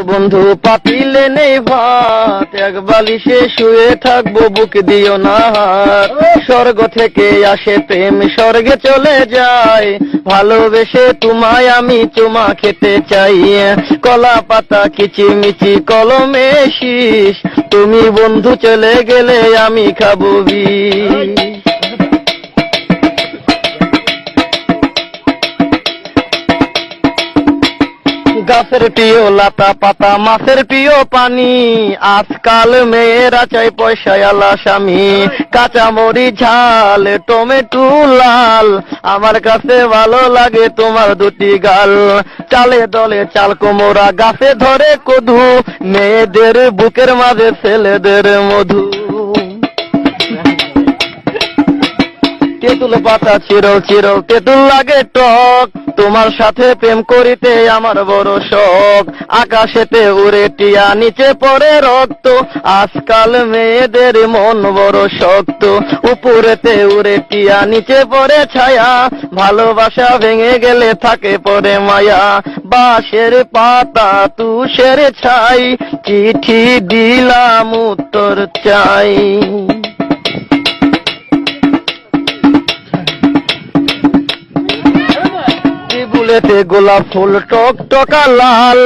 বন্ধু পাতিলে নেই ভাত, এক বালিশে শুয়ে থাকবো বুক দিও না হাত। স্বর্গ থেকে আসে প্রেম স্বর্গে চলে যায়, ভালোবেসে তোমায় আমি চুমা খেতে চাই। কলা পাতা কিচিমিচি কলমে শীষ, তুমি বন্ধু চলে গেলে আমি খাবো বিষ। গাছের প্রিয় লতা পাতা মাছের প্রিয় পানি, আজকাল মেয়েরা চাই পয়সায় আলা স্বামী। কাঁচামরিচ ঝাল টমেটো লাল, আমার কাছে ভালো লাগে তোমার দুটি গাল। চালে দলে চাল কোমরা গাছে ধরে কদু, মেয়েদের বুকের মাঝে ছেলেদের মধু। তেঁতুল পাতা চিরল চিরল তেঁতুল লাগে টক, তোমার সাথে প্রেম করিতে আমার বড় শখ। আকাশেতে উড়ে টিয়া নিচে পড়ে রক্ত, আজকাল মেয়েদের মন বড় শক্ত। উপরেতে উড়ে টিয়া নিচে পড়ে ছায়া, ভালোবাসা ভেঙে গেলে থাকে পড়ে মায়া। বাঁশের পাতা তুষের ছাই, চিঠি দিলাম উত্তর চাই। বুলেতে গোলাপ ফুল টক টকা লাল,